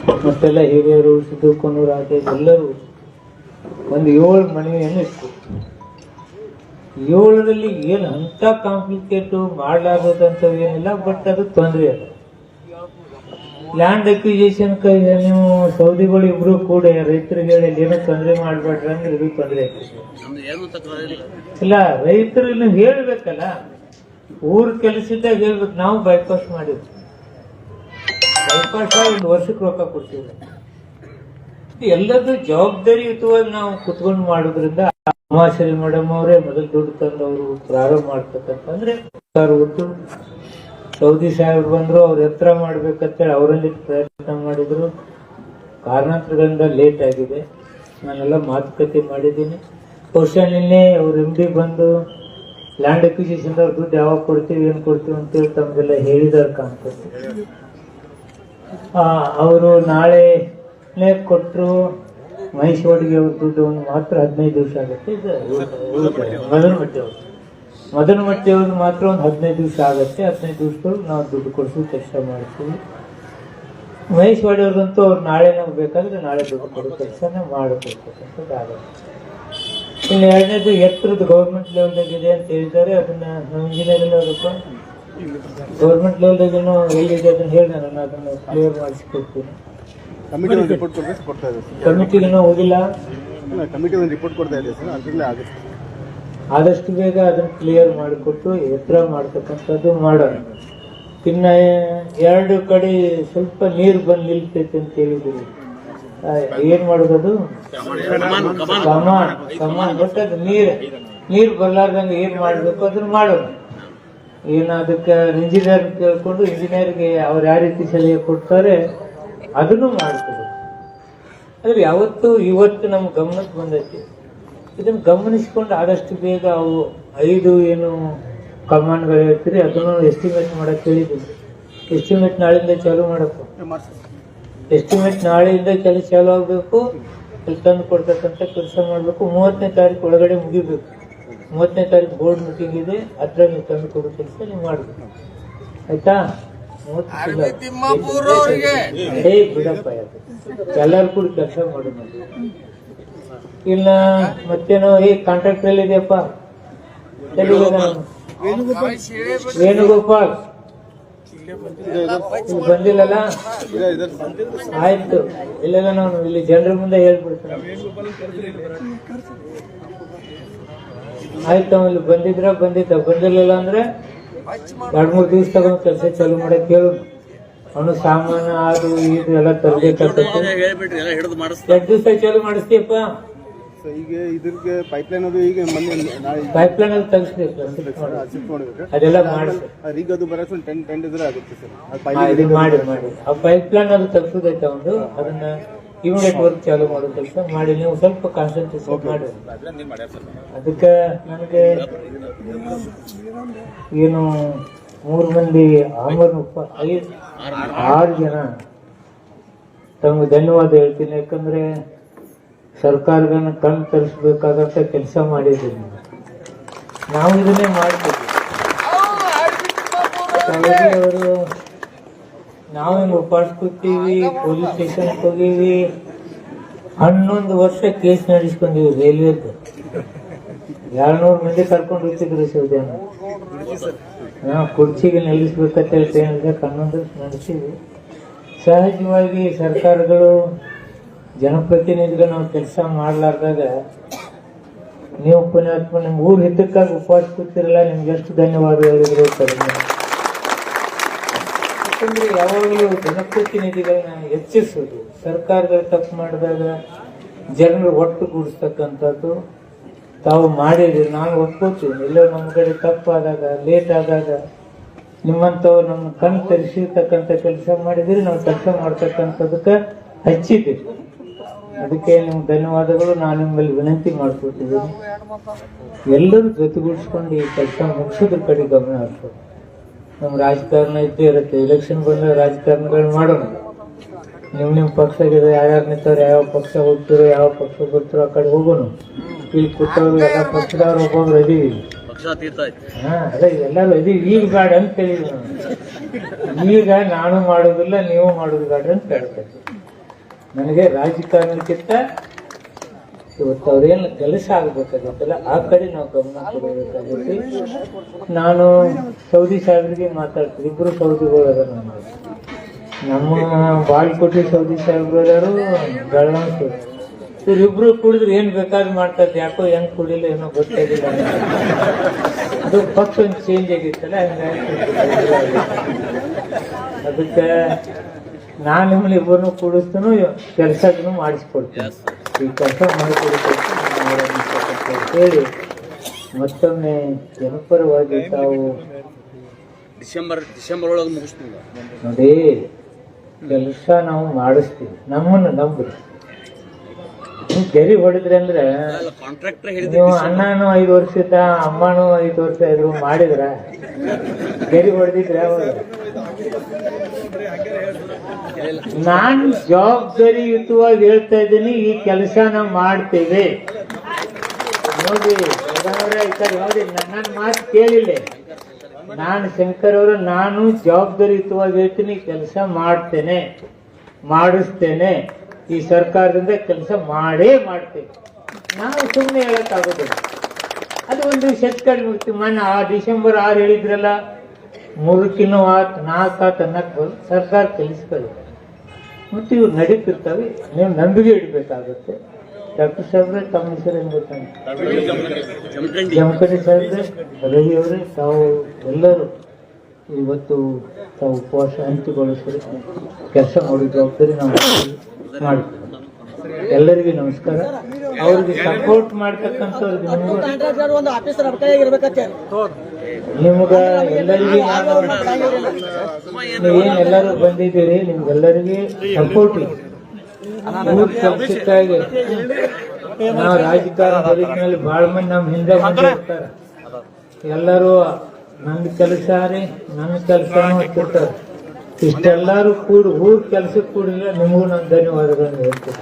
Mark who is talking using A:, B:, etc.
A: ಮತ್ತೆಲ್ಲ ಹಿರಿಯರು ಸಿದ್ದು ರಾಜೇಶ್ ಎಲ್ಲರೂ ಒಂದು 7 ಮನೆಯನ್ನು ಇತ್ತು. 7ರಲ್ಲಿ ಏನು ಅಂತ ಕಾಂಪ್ಲಿಕೇಟು ಮಾಡಲಾರ್ದಂಥವು ಏನಿಲ್ಲ. ಬಟ್ ಅದು ತೊಂದರೆ ಅಲ್ಲ. ಲ್ಯಾಂಡ್ ಅಕ್ವಿಜೇಷನ್ ನೀವು ಸೌದಿಗಳು ಇಬ್ರು ಕೂಡ ರೈತರಿಗೆ ಹೇಳಿ ಏನೋ ತೊಂದರೆ ಮಾಡ್ಬೇಡ್ರಿ ಅಂದ್ರೆ ಇದು ತೊಂದರೆ ಇಲ್ಲ. ರೈತರು ಇನ್ನು ಹೇಳ್ಬೇಕಲ್ಲ, ಊರ್ ಕೆಲಸದಾಗ ಹೇಳ್ಬೇಕು. ನಾವು ಬೈಪಾಸ್ ಮಾಡಿದ್ವಿ, ಬೈಪಾಸ್ 1 ವರ್ಷಕ್ಕೆ ರೊಕ್ಕ ಕೊಡ್ತೀವಿ. ಎಲ್ಲದೂ ಜವಾಬ್ದಾರಿಯುತವಾಗಿ ನಾವು ಕುತ್ಕೊಂಡು ಮಾಡೋದ್ರಿಂದ ಉಮಾಶ್ರೀ ಮೇಡಮ್ ಅವರೇ ಮೊದಲು ದುಡ್ಡು ತಂದವರು ಪ್ರಾರಂಭ ಮಾಡ್ತಕ್ಕಂತಂದ್ರೆ ಒಟ್ಟು ಸೌದಿ ಸಾಹೇಬ್ ಬಂದ್ರು, ಅವ್ರ ಎತ್ತರ ಮಾಡ್ಬೇಕಂತೇಳಿ ಅವರಲ್ಲಿ ಪ್ರಯತ್ನ ಮಾಡಿದ್ರು. ಕಾರಣಾಂತರಗಳಿಂದ ಲೇಟ್ ಆಗಿದೆ. ನಾನೆಲ್ಲ ಮಾತುಕತೆ ಮಾಡಿದ್ದೀನಿ. ಬಹುಶಃ ನಿನ್ನೆ ಅವ್ರ MD ಬಂದು ಲ್ಯಾಂಡ್ ಅಕ್ವಿಜಿಷನ್ ದುಡ್ಡು ಯಾವಾಗ ಕೊಡ್ತೀವಿ ಏನ್ ಕೊಡ್ತೀವಿ ಅಂತೇಳಿ ತಮ್ಗೆಲ್ಲ ಹೇಳಿದಾರ ಕಾಣ್ತದೆ. ಅವರು ನಾಳೆನೇ ಕೊಟ್ಟರು. ಮಹೇಶ್ವರಿಗೆ ಅವ್ರ ದುಡ್ಡು ಒಂದು ಮಾತ್ರ 15 ದಿವಸ ಆಗುತ್ತೆ. ಮದನಮಟ್ಟಿ ಅವ್ರಿಗೆ ಮಾತ್ರ ಒಂದು 15 ದಿವಸ ಆಗುತ್ತೆ. 15 ದಿವಸಗಳು ನಾವು ದುಡ್ಡು ಕೊಡಿಸೋ ಕೆಲಸ ಮಾಡ್ತೀವಿ. ಮಹೇಶ್ವಾಡಿ ಅವ್ರಿಗಂತೂ ಅವ್ರು ನಾಳೆ ನಮ್ಗೆ ಬೇಕಾದ್ರೆ ನಾಳೆ ದುಡ್ಡು ಕೊಡೋ ಕೆಲಸನ ಮಾಡಿಕೊಡ್ತಕ್ಕಂಥದ್ದಾಗುತ್ತೆ. ಇನ್ನು ಎರಡನೇದು ಎತ್ತರದ್ದು ಗೌರ್ಮೆಂಟ್ ಲೆವೆಲ್ದಾಗಿದೆ ಅಂತ ಹೇಳಿದ್ದಾರೆ. ಅದನ್ನ ನಾವು ಇಂಜಿನಿಯರಿಂಗ್ ಅವರಪ್ಪ ಗೌರ್ಮೆಂಟ್ ಲೆವೆಲ್ದಾಗೇನೋ ಎಲ್ಲಿದೆ ಅದನ್ನ ಹೇಳಿ ನಾನು ಅದನ್ನು ಕ್ಲಿಯರ್ ಮಾಡಿಸಿಕೊಡ್ತೀನಿ. ಕಮಿಟಿಗೇನೋ ಹೋಗಿಲ್ಲ,
B: ರಿಪೋರ್ಟ್ ಕೊಡ್ತಾ ಇದೆ ಸರ್. ಅದರಲ್ಲೇ ಆಗುತ್ತೆ.
A: ಆದಷ್ಟು ಬೇಗ ಅದನ್ನ ಕ್ಲಿಯರ್ ಮಾಡಿಕೊಟ್ಟು ಎತ್ತರ ಮಾಡ್ತಕ್ಕಂಥದ್ದು ಮಾಡೋಣ. ಇನ್ನ 2 ಕಡೆ ಸ್ವಲ್ಪ ನೀರು ಬಂದು ನಿಲ್ತೈತೆ ಅಂತ ಹೇಳಿದ್ರು. ಏನ್ ಮಾಡೋದು? ಕಮಾನ್ ಗೊತ್ತದ. ನೀರು ಬರ್ಲಾರ್ದಂಗೆ ಏನ್ ಮಾಡ್ಬೇಕು ಅದನ್ನ ಮಾಡೋಣ. ಏನ ಅದಕ್ಕೆ ಇಂಜಿನಿಯರ್ ಕೇಳ್ಕೊಂಡು ಇಂಜಿನಿಯರ್ಗೆ ಅವ್ರು ಯಾವ ರೀತಿ ಸಲಹೆ ಕೊಡ್ತಾರೆ ಅದನ್ನು ಮಾಡ್ಕೋಬೇಕು. ಆದ್ರೆ ಇವತ್ತು ನಮ್ಮ ಗಮನಕ್ಕೆ ಬಂದೈತಿ. ಇದನ್ನು ಗಮನಿಸ್ಕೊಂಡು ಆದಷ್ಟು ಬೇಗ ಅವು 5 ಏನು ಕಮಾನ್ಗಳು ಹೇಳ್ತೀರಿ ಅದನ್ನು ಎಸ್ಟಿಮೇಟ್ ಮಾಡಕ್ಕೆ ಹೇಳಿದ್ದೀನಿ. ಎಸ್ಟಿಮೇಟ್ ನಾಳೆಯಿಂದ ಚಾಲು ಮಾಡಬೇಕು. ಎಸ್ಟಿಮೇಟ್ ನಾಳೆಯಿಂದ ಕೆಲಸ ಚಾಲು ಆಗಬೇಕು. ಇಲ್ಲಿ ತಂದು ಕೊಡ್ತಕ್ಕಂಥ ಕೆಲಸ ಮಾಡಬೇಕು. 30ನೇ ತಾರೀಕು ಒಳಗಡೆ ಮುಗಿಬೇಕು. 30ನೇ ತಾರೀಕು ಬೋರ್ಡ್ ಮೀಟಿಂಗ್ ಇದೆ. ಅದ್ರ ನೀವು ತಂದು ಕೊಡೋ ಕೆಲಸ ನೀವು ಮಾಡಬೇಕು. ಆಯ್ತಾ? ಬಿಡಪ್ಪ, ಎಲ್ಲರೂ ಕೂಡ ಕೆಲಸ ಮಾಡೋಣ. ಇಲ್ಲ ಮತ್ತೇನೋ ಕಾಂಟ್ರಾಕ್ಟರ್ ಎಲ್ಲಿದೆಯಪ್ಪ? ವೇಣುಗೋಪಾಲ್ ಬಂದಿಲ್ಲಲ್ಲ? ಆಯ್ತು, ಇಲ್ಲೆಲ್ಲ ನಾನು ಇಲ್ಲಿ ಜನರ ಮುಂದೆ ಹೇಳ್ಬಿಡ್ತೇನೆ. ಆಯ್ತು, ಇಲ್ಲಿ ಬಂದಿಲ್ಲ ಅಂದ್ರೆ 2-3 ದಿವಸ ತಗೊಂಡು ಕೆಲಸ ಚಾಲು ಮಾಡಕ್ ಹೇಳು. ಅವನು ಸಾಮಾನು ಅದು ಇದು ಎಲ್ಲ ತರಬೇಕಾಗ್ತದೆ. 2 ದಿವಸ ಚಾಲು ಮಾಡಿಸ್ತೀಯಪ್ಪ.
B: ಈಗ ಇದ್ರಿಗೆ ಪೈಪ್ಲೈನ್ ಅದು ಈಗ
A: ಪೈಪ್ಲೈನ್ ಅದು ತೆಗಿಸ್ಬೇಕು, ಅದೆಲ್ಲ ಮಾಡಿ
B: ಈಗ ಅದು ಬರೋದು 10 ಇದ್ರೆ ಆಗುತ್ತೆ
A: ಸರ್. ಮಾಡಿ ಆ ಪೈಪ್ಲೈನ್ ಅದು ತೆಗ್ಸೋದೈತೆ ಒಂದು. ಅದನ್ನ ಇಮಿಡಿಯೇಟ್ ವರ್ಕ್ ಚಾಲು ಮಾಡೋ ಕೆಲಸ ಮಾಡಿ. ನೀವು ಸ್ವಲ್ಪ ಕಾನ್ಸಂಟ್ರೇಷನ್ ಮಾಡಿ. ಅದಕ್ಕೆ ನನಗೆ ಏನು 3 ಮಂದಿ 6 ಜನ ತಮಗೆ ಧನ್ಯವಾದ ಹೇಳ್ತೀನಿ. ಯಾಕಂದ್ರೆ ಸರ್ಕಾರಗಳನ್ನ ಕಣ್ ತರಿಸಬೇಕಾದಂತ ಕೆಲಸ ಮಾಡಿದ್ದೀವಿ. ನಾವು ಇದನ್ನೇ ಮಾಡ್ತೀವಿ. ಅವರು ನಾವು ಹಿಂಗೆ ಉಪಾಡಿಸ್ಕೊತೀವಿ, ಪೊಲೀಸ್ ಸ್ಟೇಷನ್ಗೆ ಹೋಗಿವಿ. 11 ವರ್ಷ ಕೇಸ್ ನಡೆಸ್ಕೊಂಡಿವಿ. ರೈಲ್ವೆದ್ದು 200 ಮಂದಿ ಕರ್ಕೊಂಡು ಹೋಗ್ತಿದ್ರು ಶಿವಜನ. ನಾವು ಕುರ್ಚಿಗೆ ನಿಲ್ಲಿಸ್ಬೇಕಂತ ಹೇಳ್ತಾ 11 ವರ್ಷ ನಡೆಸಿದ್ವಿ. ಸಹಜವಾಗಿ ಸರ್ಕಾರಗಳು ಜನಪ್ರತಿನಿಧಿಗಳು ನಾವು ಕೆಲಸ ಮಾಡ್ಲಾರ್ದಾಗ ನೀವು ಪುಣ್ಯಾತ್ಮ ನಿಮ್ ಊರ್ ಹಿತಕ್ಕಾಗಿ ಉಪವಾಸ ಕೂತಿರಲ್ಲ, ನಿಮ್ಗೆ ಎಷ್ಟು ಧನ್ಯವಾದ ಹೇಳಿದ್ರು. ಯಾಕಂದ್ರೆ ಯಾವಾಗಲೂ ಜನಪ್ರತಿನಿಧಿಗಳನ್ನ ಹೆಚ್ಚಿಸೋದು, ಸರ್ಕಾರಗಳು ತಪ್ಪು ಮಾಡಿದಾಗ ಜನರು ಒಟ್ಟುಗೂಡಿಸ್ತಕ್ಕಂಥದ್ದು ತಾವು ಮಾಡಿದ್ರಿ. ನಾನು ಒಪ್ಕೋತೀನಿ. ಎಲ್ಲೋ ನಮ್ಮ ಕಡೆ ತಪ್ಪಾದಾಗ, ಲೇಟ್ ಆದಾಗ ನಿಮ್ಮಂಥವ್ರು ನಮ್ಮ ಕಣ್ ತರಿಸಿರ್ತಕ್ಕಂಥ ಕೆಲಸ ಮಾಡಿದ್ರಿ. ನಾವು ಕೆಲಸ ಮಾಡ್ತಕ್ಕಂಥದಕ್ಕೆ ಹಚ್ಚಿದ್ದೀವಿ. ಅದಕ್ಕೆ ನಿಮ್ಗೆ ಧನ್ಯವಾದಗಳು. ನಾನು ನಿಮ್ಮಲ್ಲಿ ವಿನಂತಿ ಮಾಡ್ಕೊತಿದ್ದೀನಿ, ಎಲ್ಲರೂ ಜೊತೆಗೂಡಿಸ್ಕೊಂಡು ಈ ಕೆಲಸ ಮುಗಿಸೋದ್ರ ಕಡೆ ಗಮನ ಹರಿಸೋದು. ನಮ್ಮ ರಾಜಕಾರಣ ಇದ್ದೇ ಇರುತ್ತೆ. ಎಲೆಕ್ಷನ್ ಬಂದ್ರೆ ರಾಜಕಾರಣಗಳು ಮಾಡೋಣ. ನಿಮ್ಮ ಪಕ್ಷಗಿದೆ, ಯಾರ್ಯಾರು ನಿಂತವ್ರು, ಯಾವ ಪಕ್ಷ ಹೋಗ್ತಿರೋ, ಯಾವ ಪಕ್ಷ ಬರ್ತಿರೋ ಆ ಕಡೆ ಹೋಗೋಣ. ಇಲ್ಲಿ ಕೂತವ್ರು ಎಲ್ಲ ಪಕ್ಷದವ್ರು ಒಬ್ಬೊಬ್ರು ಇದೀವಿ. ಅದೇ ಎಲ್ಲರೂ ಇದೀವಿ. ಈಗ ಬೇಡ ಅಂತ ಹೇಳಿದ್ವಿ. ಈಗ ನಾನು ಮಾಡೋದಿಲ್ಲ, ನೀವು ಮಾಡೋದು ಬೇಡ ಅಂತ ಹೇಳ್ತೇವೆ. ನನಗೆ ರಾಜಕಾರಣಕ್ಕಿಂತ ಇವತ್ತು ಅವ್ರೇನು ಕೆಲಸ ಆಗ್ಬೇಕಾಗತ್ತಲ್ಲ ಆ ಕಡೆ ನಾವು ಗಮನ ಕೊಡಬೇಕಾಗುತ್ತೆ. ನಾನು ಸೌದಿ ಸಾಹೇಬ್ರಿಗೆ ಮಾತಾಡ್ತೀನಿ, ಇಬ್ರು ಸೌದಿಗಳು ಅದ ನಮ್ಮ ಬಾಳ್ಕೋಟಿ ಸೌದಿ ಸಾಹೇಬ್ರು ಬೆಳಗಾವಿ ಇವ್ರಿಬ್ರು ಕುಡಿದ್ರೆ ಏನ್ ಬೇಕಾದ್ರೂ ಮಾಡ್ತಾರೆ, ಯಾಕೋ ಹೆಂಗ್ ಕುಡಿಲ್ಲ ಏನೋ ಗೊತ್ತಾಗಿಲ್ಲ. ಅದು ಪಕ್ಷ ಒಂದು ಚೇಂಜ್ ಆಗಿತ್ತಲ್ಲ, ಹಂಗಾಗಿ ಅದಕ್ಕೆ ನಾನು ನಿಮ್ಮನ್ನ ಇಬ್ಬರನ್ನು ಕೂಡಿಸ್ತಾನು ಕೆಲಸಕ್ಕೂ ಮಾಡಿಸ್ಕೊಡ್ತೀನಿ. ಈ ಕೆಲಸ ಮಾಡಿಕೊಡ್ತೀನಿ ಹೇಳಿ ಮತ್ತೊಮ್ಮೆ ಜನಪರವಾಗಿ ತಾವು
C: ಡಿಸೆಂಬರ್ ಒಳಗೆ ಮುಗಿಸ್ತೀವಿ
A: ನೋಡಿ. ಕೆಲಸ ನಾವು ಮಾಡಿಸ್ತೀವಿ, ನಮ್ಮನ್ನು ನಂಬ್ರಿ. ನೀವು ಗೆರಿ ಹೊಡೆದ್ರಿ ಅಂದ್ರೆ
C: ಕಾಂಟ್ರಾಕ್ಟರ್
A: ನೀವು ಅಣ್ಣನೂ 5 ವರ್ಷ ಇದ್ದ, ಅಮ್ಮನೂ 5 ವರ್ಷ ಇದ್ರು ಮಾಡಿದ್ರ ಗೆರಿ ಹೊಡೆದಿದ್ರೆ ನಾನು ಜವಾಬ್ದಾರಿಯುತವಾಗಿ ಹೇಳ್ತಾ ಇದ್ದೀನಿ, ಈ ಕೆಲಸ ನಾವು ಮಾಡ್ತೇವೆ. ನೋಡಿ ಈ ಕಡೆ ನೋಡಿ, ನನ್ನ ಮಾತು ಕೇಳಿಲ್ಲ. ನಾನು ಶಂಕರ್ ಅವರು, ನಾನು ಜವಾಬ್ದಾರಿಯುತವಾಗಿ ಹೇಳ್ತೀನಿ, ಕೆಲಸ ಮಾಡ್ತೇನೆ, ಮಾಡಿಸ್ತೇನೆ. ಈ ಸರ್ಕಾರದಿಂದ ಕೆಲಸ ಮಾಡೇ ಮಾಡ್ತೇವೆ. ನಾವು ಸುಮ್ಮನೆ ಹೇಳಕ್ಕಾಗೋದಿಲ್ಲ. ಅದು ಒಂದು ಶತಕ ಮುಗ್ತೀವಿ. ಮೊನ್ನೆ ಡಿಸೆಂಬರ್ 6 ಹೇಳಿದ್ರಲ್ಲ, 3 ಆತ್ 4 ಆತ್ ಅನ್ನಕ್ಕೆ ಸರ್ಕಾರ ಕೆಲಸಗಳು ಮತ್ತು ಇವ್ರು ನಡೀತಿರ್ತವೆ. ನೀವು ನಂಬಿಕೆ ಇಡಬೇಕಾಗುತ್ತೆ. ಡಾಕ್ಟರ್ ಸಾಹೇಬ್ರೆ, ತಮ್ಮ ಹೆಸರು ಏನ್ ಗೊತ್ತಾಗ ಜಮಖಂಡಿ ಸಾಹೇಬ್ರೆ, ರವಿ ಅವರೇ, ತಾವು ಎಲ್ಲರೂ ಇವತ್ತು ತಾವು ಉಪವಾಸ ಹಂಚಿಗೊಳಿಸಿ ಕೆಲಸ ಮಾಡೋ ಜವಾಬ್ದಾರಿ ನಾವು ಮಾಡ್ತೀವಿ. ಎಲ್ಲರಿಗೂ ನಮಸ್ಕಾರ. ಅವ್ರಿಗೆ ಸಪೋರ್ಟ್ ಮಾಡ್ತಕ್ಕಂಥವ್ರಿಗೆ ನಿಮ್ಗ ಎಲ್ಲರಿಗೆ ನೀವೇನೆಲ್ಲರೂ ಬಂದಿದ್ದೀರಿ, ನಿಮ್ಗೆಲ್ಲರಿಗೆ ಸಪೋರ್ಟ್ ಇದೆ. ಊರ್ ಕೆಲಸಕ್ಕಾಗಿ ನಾವು ರಾಜಕಾರಣ ಬದುಕಿನಲ್ಲಿ ಬಹಳ ಮಂದಿ ನಮ್ಮ ಹಿಂದೆ ಮುಂದೆ ಇರ್ತಾರೆ. ಎಲ್ಲರೂ ನನ್ನ ಕೆಲಸ ರೀ, ನನ್ನ ಕೆಲಸ ಇಷ್ಟೆಲ್ಲರೂ ಕೂಡಿ ಊರ್ ಕೆಲ್ಸಕ್ಕೆ ಕೂಡಿಲ್ಲ. ನಿಮಗೂ ನಾನು ಧನ್ಯವಾದಗಳನ್ನು ಹೇಳ್ತೀನಿ.